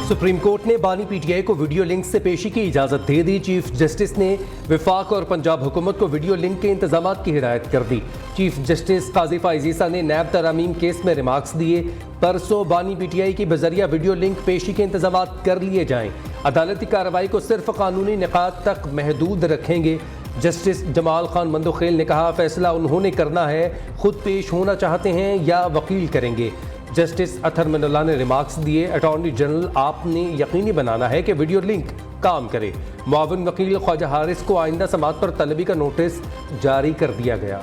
Supreme court ने बानी PTI को वीडियो लिंक से पेशी की इजाजत दे दी। चीफ जस्टिस ने विफाक और पंजाब हुकूमत को वीडियो लिंक के इंतजाम की हिदायत कर दी। चीफ जस्टिस काजी फैज़ ईसा ने नैब तरामीम केस में रिमार्क्स दिए। परसों बानी पीटीआई की बजरिया वीडियो लिंक पेशी के इंतजाम कर लिए जाएं। अदालती कार्रवाई को सिर्फ कानूनी निकात तक महदूद रखेंगे। जस्टिस जमाल खान मंदोखेल ने कहा, फैसला उन्होंने करना है, खुद पेश होना चाहते हैं या वकील करेंगे। जस्टिस अतर मिनुल्लाह ने रिमार्क्स दिए, अटॉर्नी जनरल आपने यकीनी बनाना है कि वीडियो लिंक काम करे। मुआविन वकील ख्वाजा हारिस को आइंदा समात पर तलबी का नोटिस जारी कर दिया गया।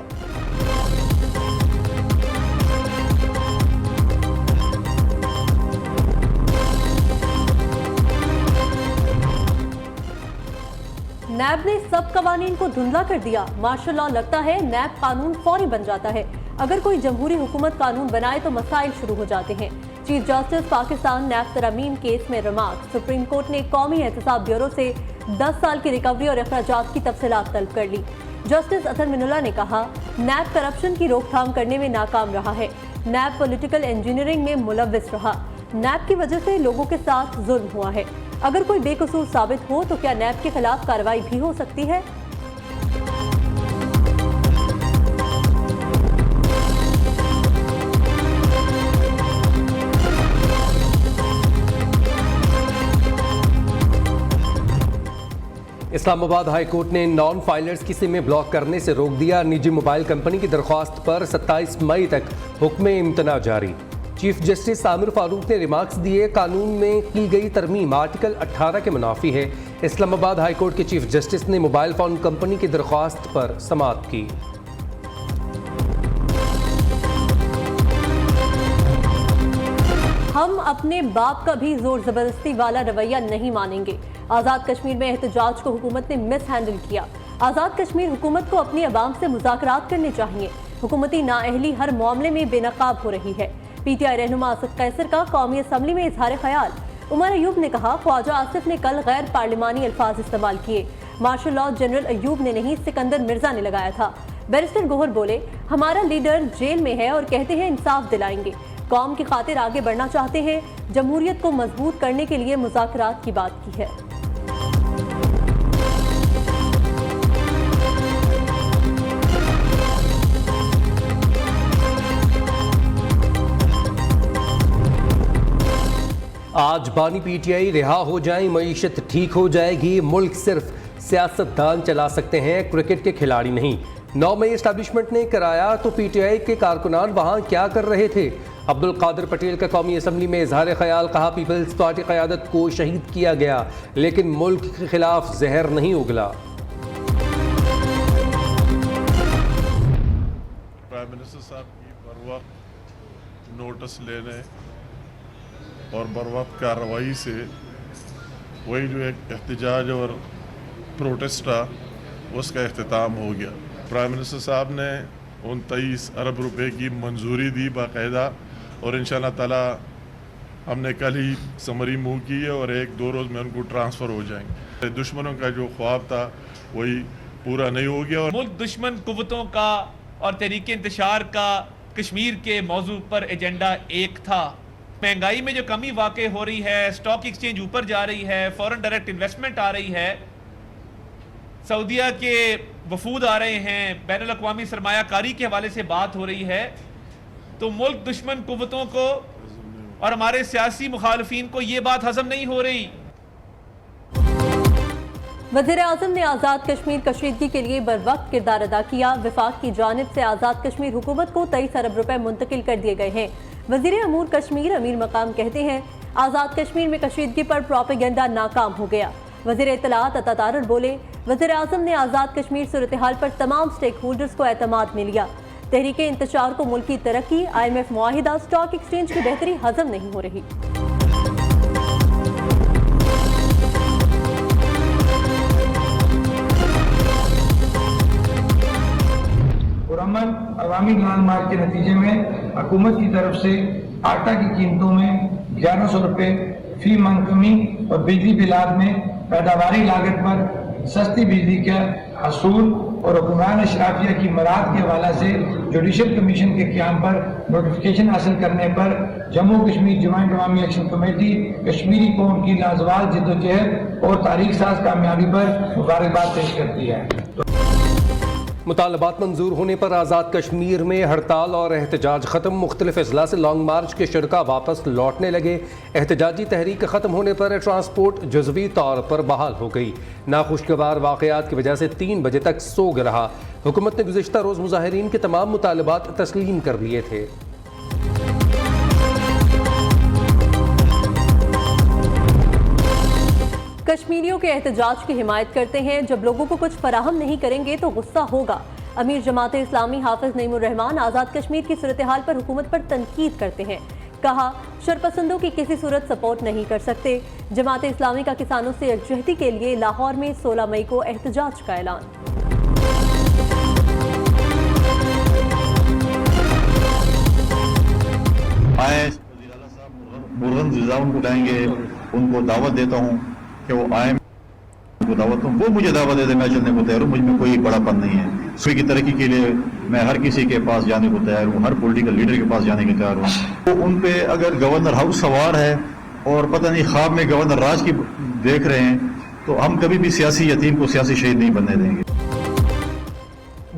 नैब ने सब कवानीन को धुंधला कर दिया। मार्शल लॉ लगता है नैब कानून फौरी बन जाता है। अगर कोई जमहूरी हुकूमत कानून बनाए तो मसाइल शुरू हो जाते हैं। चीफ जस्टिस पाकिस्तान नैब तरामीम केस में रिमार्क। सुप्रीम कोर्ट ने कौमी एहतसाब ब्यूरो से 10 साल की रिकवरी और अखराजात की तफसीलात तलब कर ली। जस्टिस अतर मिनुल्लाह ने कहा, नैब करप्शन की रोकथाम करने में नाकाम रहा है। नैब पॉलिटिकल इंजीनियरिंग में मुलव्विस रहा। नैब की वजह से लोगों के साथ जुल्म हुआ है। अगर कोई बेकसूर साबित हो तो क्या नैब के खिलाफ कार्रवाई भी हो सकती है? इस्लामाबाद हाई कोर्ट ने नॉन फाइलर्स की सिमें ब्लॉक करने से रोक दिया। निजी मोबाइल कंपनी की दरख्वास्त पर 27 मई तक हुक्म इम्तना जारी। चीफ जस्टिस आमिर फारूक ने रिमार्क्स दिए, कानून में की गई तरमीम आर्टिकल 18 के मुनाफी है। इस्लामाबाद हाई कोर्ट के चीफ जस्टिस ने मोबाइल फोन कंपनी की दरख्वास्त पर समाअत की। हम अपने बाप का भी जोर जबरदस्ती वाला रवैया नहीं मानेंगे। आज़ाद कश्मीर में एहतजाज को हुकूमत ने मिस हैंडल किया। आज़ाद कश्मीर हुकूमत को अपनी अवाम से मुज़ाकरात करने चाहिए। हुकूमती नाअहली हर मामले में बेनकाब हो रही है। पीटीआई रहनुमा आसिफ कैसर का कौमी असम्बली में इजहार ख्याल। उमर अयूब ने कहा, ख्वाजा आसिफ ने कल गैर पार्लिमानी अल्फाज इस्तेमाल किए। मार्शल लॉ जनरल अयूब ने नहीं, सिकंदर मिर्जा ने लगाया था। बैरिस्टर गोहर बोले, हमारा लीडर जेल में है और कहते हैं इंसाफ दिलाएंगे। कौम की खातिर आगे बढ़ना चाहते हैं। जमहूरियत को मजबूत करने के लिए मुज़ाकरात की बात की है। आज बानी पीटीआई रिहा हो जाए, मईशत ठीक हो जाएगी। मुल्क सिर्फ सियासतदान चला सकते हैं, क्रिकेट के खिलाड़ी नहीं। 9 मई एस्टैब्लिशमेंट ने कराया तो पीटीआई के कारकुनान वहां क्या कर रहे थे? अब्दुल कादिर पटेल का कौमी असम्बली में इजहार ख्याल। कहा, पीपल्स पार्टी क़यादत को शहीद किया गया लेकिन मुल्क के खिलाफ जहर नहीं उगला। प्राइम मिनिस्टर साहब की बर वक्त नोटिस लेने और बर वक्त कार्रवाई से वही जो एक एहतजाज और प्रोटेस्ट था उसका अख्तिताम हो गया। प्राइम मिनिस्टर साहब ने 29 अरब रुपए की मंजूरी दी बाकायदा, और इंशाअल्लाह ताला हमने कल ही समरी मूव की है और 1-2 रोज़ में उनको ट्रांसफ़र हो जाएंगे। दुश्मनों का जो ख्वाब था वही पूरा नहीं हो गया। और मुल्क दुश्मन कुव्वतों का और तहरीक इंतशार का कश्मीर के मौजू पर एजेंडा एक था। महंगाई में जो कमी वाक़ई हो रही है, स्टॉक एक्सचेंज ऊपर जा रही है, फॉरेन डायरेक्ट इन्वेस्टमेंट आ रही है, सऊदिया के वफूद आ रहे हैं, बैनुल अक़वामी सरमायाकारी के हवाले से बात हो रही है, तो मुल्क दुश्मन कुव्वतों को और हमारे सियासी मुखालफीन को ये बात हजम नहीं हो रही। वज़ीर आज़म ने आज़ाद कश्मीर कशीदगी के लिए बर वक्त किरदार अदा किया। विफाक की जानिब से आज़ाद कश्मीर हुकूमत को 23 अरब रुपए मुंतकिल कर दिए गए हैं। वज़ीर अमूर कश्मीर अमीर मकाम कहते हैं, आज़ाद कश्मीर में कशीदगी पर प्रोपेगेंडा नाकाम हो गया। वज़ीर इत्तलात अता तारर बोले, वज़ीर आज़म ने आज़ाद कश्मीर सूरत हाल पर तमाम स्टेक होल्डर्स को एतमाद में लिया। तहरीक इंतशार को मुल्की तरक्की, IMF मुआहिदा, स्टॉक एक्सचेंज की बेहतरी हजम नहीं हो रही। पुरअमन अवामी लाल मार्च के नतीजे में हुकूमत की तरफ से आटा की कीमतों में 1100 रुपये फी मन कमी और बिजली बिलात में पैदावारी लागत पर सस्ती बिजली का हसूल और हुक्मरान अशराफिया की मराद के हवाला से जुडिशल कमीशन के क़याम पर नोटिफिकेशन हासिल करने पर जम्मू कश्मीर जॉइंट अवामी एक्शन कमेटी कश्मीरी कौम की लाजवाल जिद्दोजहद और तारीख साज कामयाबी पर मुबारकबाद पेश करती है। मुतालबात मंजूर होने पर आज़ाद कश्मीर में हड़ताल और एहतजाज ख़त्म। मुख्तलिफ अजला से लॉन्ग मार्च के शुरका वापस लौटने लगे। एहतजाजी तहरीक ख़त्म होने पर ट्रांसपोर्ट जुज़वी तौर पर बहाल हो गई। नाखुशगवार वाक़यात की वजह से 3 बजे तक सोग रहा। हुकूमत ने गुज़िश्ता रोज़ मुजाहिरीन के तमाम मुतालबात तस्लीम कर लिए थे। कश्मीरियों के एहतजाज की हिमायत करते हैं। जब लोगों को कुछ फराहम नहीं करेंगे तो गुस्सा होगा। अमीर जमात इस्लामी हाफिज नईमुर रहमान आज़ाद कश्मीर की सूरत हाल पर हुकूमत पर तनकीद करते हैं। कहा, शरपसंदों की किसी सूरत सपोर्ट नहीं कर सकते। जमात इस्लामी का किसानों से यकजहती के लिए लाहौर में 16 मई को एहतजाज का ऐलान। उनको लाएंगे, उनको दावत देता हूँ कि वो आए, उनको दावत दूँ, वो मुझे दावत दे दे, मैं चलने को तैयार हूँ। मुझ में कोई बड़ापन नहीं है। सूबे की तरक्की के लिए मैं हर किसी के पास जाने को तैयार हूँ, हर पॉलिटिकल लीडर के पास जाने को तैयार हूँ। तो उन पे अगर गवर्नर हाउस सवार है और पता नहीं ख्वाब में गवर्नर राज की देख रहे हैं, तो हम कभी भी सियासी यतीम को सियासी शहीद नहीं बनने देंगे।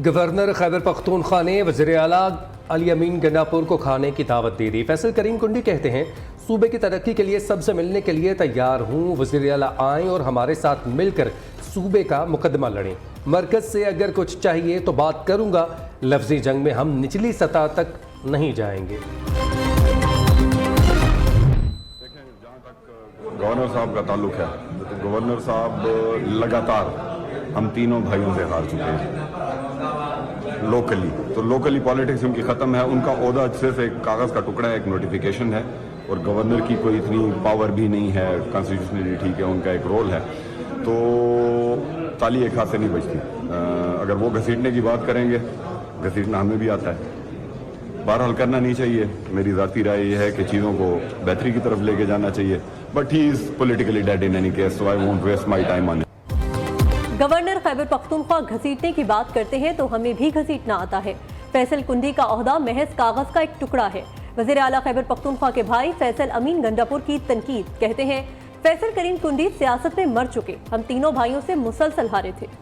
गवर्नर खैबर पख्तूनख्वा ने वज़ीर आला अली अमीन गंडापुर को खाने की दावत दे दी। फैसल करीम कुंडी कहते हैं, सूबे की तरक्की के लिए सबसे मिलने के लिए तैयार हूँ। वज़ीर आला आएँ और हमारे साथ मिलकर सूबे का मुकदमा लड़ें। मरकज़ से अगर कुछ चाहिए तो बात करूँगा। लफ्ज़ी जंग में हम निचली सतह तक नहीं जाएंगे। गवर्नर साहब का ताल्लुक है तो गवर्नर साहब लगातार हम तीनों भाइयों से हार चुके हैं लोकली। तो लोकली पॉलिटिक्स उनकी ख़त्म है। उनका ओहदा सिर्फ एक कागज़ का टुकड़ा है, एक नोटिफिकेशन है, और गवर्नर की कोई इतनी पावर भी नहीं है। कॉन्स्टिट्यूशनली ठीक है, उनका एक रोल है, तो ताली एक हाथ से नहीं बजती। अगर वो घसीटने की बात करेंगे, घसीटना हमें भी आता है। बहरहाल करना नहीं चाहिए। मेरी ज़ाती राय ये है कि चीज़ों को बेहतरी की तरफ लेके जाना चाहिए। But he is politically dead in any case, so I won't waste my time on it. Governor Khyber Pakhtunkhwa घसीटने की बात करते हैं तो हमें भी घसीटना आता है। फैसल कुंडी का ओहदा महज कागज का एक टुकड़ा है। वज़ीर आला खैबर पख्तूनख्वा के भाई फैसल अमीन गंडापुर की तनकीद। कहते हैं, फैसल करीम कुंडी सियासत में मर चुके, हम तीनों भाइयों से मुसलसल हारे थे।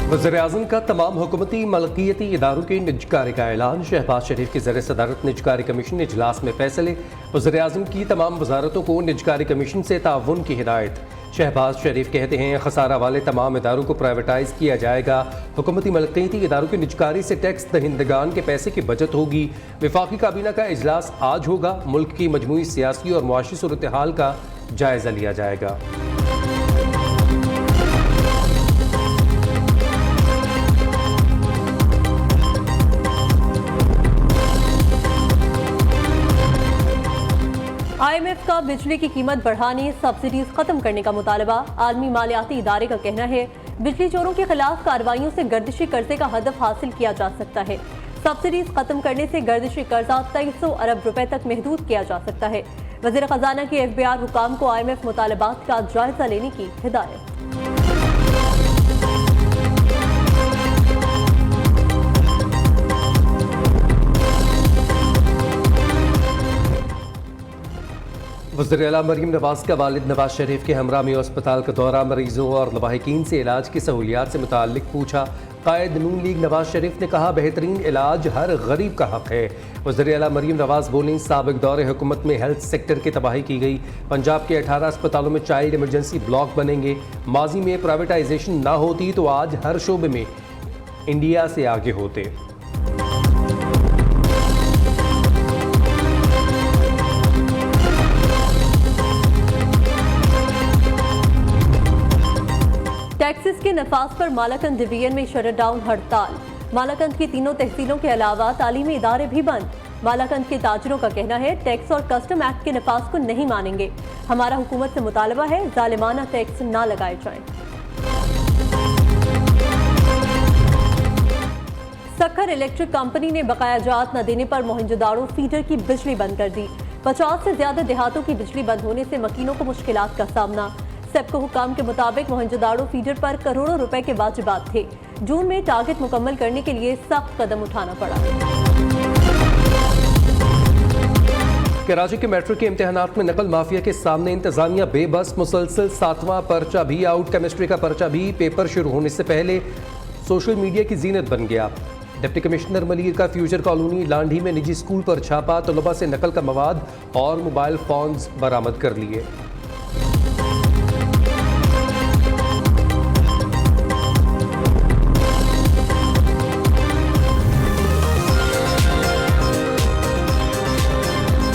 वज़ीर-ए-आज़म का तमाम हुकूमती मलकियती इदारों के निजकारी का ऐलान। शहबाज शरीफ की ज़र सदारत निजकारी कमीशन इजलास में फैसले। वज़ीर-ए-आज़म की तमाम वजारतों को निजकारी कमीशन से ताउन की हिदायत। शहबाज शरीफ कहते हैं, खसारा वाले तमाम इदारों को प्राइवेटाइज किया जाएगा। हुकूमती मलकियती इदारों की निजकारी से टैक्स दहिंदगान के पैसे की बचत होगी। वफाकी काबीना का इजलास आज होगा। मुल्क की मजमूई सियासी और मुआशी सूरत हाल का जायजा लिया जाएगा। IMF का बिजली की कीमत बढ़ाने, सब्सिडीज खत्म करने का मुतालबा। आलमी मालियाती इदारे का कहना है, बिजली चोरों के खिलाफ कार्रवाइयों से गर्दिशी कर्जे का हदफ हासिल किया जा सकता है। सब्सिडीज खत्म करने से गर्दिशी कर्जा 2300 अरब रुपए तक महदूद किया जा सकता है। वज़ीर खजाना की FBR हुकाम को IMF मुतालबात का जायजा लेने की हिदायत। वज़ीर-ए-आला मरीम नवाज का वालिद नवाज शरीफ के हमरा में अस्पताल का दौरा। मरीजों और लवाहिकीन से इलाज की सहूलियात से मुताल्लिक पूछा। कायद नून लीग नवाज शरीफ ने कहा, बेहतरीन इलाज हर गरीब का हक है। वज़ीर-ए-आला मरीम नवाज बोली, साबिक दौरे हुकूमत में हेल्थ सेक्टर की तबाही की गई। पंजाब के 18 अस्पतालों में चाइल्ड इमरजेंसी ब्लॉक बनेंगे। माजी में प्राइवेटाइजेशन ना होती तो आज हर शोबे में इंडिया से आगे होते। टैक्सेस के नफाज पर मालाकंद डिवीजन में शटडाउन हड़ताल। मालाकंद की तीनों तहसीलों के अलावा तालीमी इदारे भी बंद। मालाकंद के ताजरों का कहना है, टैक्स और कस्टम एक्ट के नफाज को नहीं मानेंगे। हमारा हुकूमत से मुतालबा है, जालिमाना टैक्स ना लगाए जाएं। सखर इलेक्ट्रिक कंपनी ने बकाया जात न देने पर मोहनजोदाड़ो फीडर की बिजली बंद कर दी। 50 से ज्यादा देहातों की बिजली बंद होने से मकीनों को मुश्किलात का सामना। सेप्को हुकाम के मुताबिक मोहनजोदाड़ो फीडर पर करोड़ों रुपए के वाजिबात थे। जून में टारगेट मुकम्मल करने के लिए सख्त कदम उठाना पड़ा। कराची के मैट्रिक के इम्तिहानात में नकल माफिया के सामने इंतजामिया बेबस। मुसलसल 7वां पर्चा भी आउट। केमिस्ट्री का पर्चा भी पेपर शुरू होने से पहले सोशल मीडिया की जीनत बन गया। डिप्टी कमिश्नर मलिर का फ्यूचर कॉलोनी लांढी में निजी स्कूल पर छापा। तलबा से नकल का मवाद और मोबाइल फोन्स बरामद कर लिए।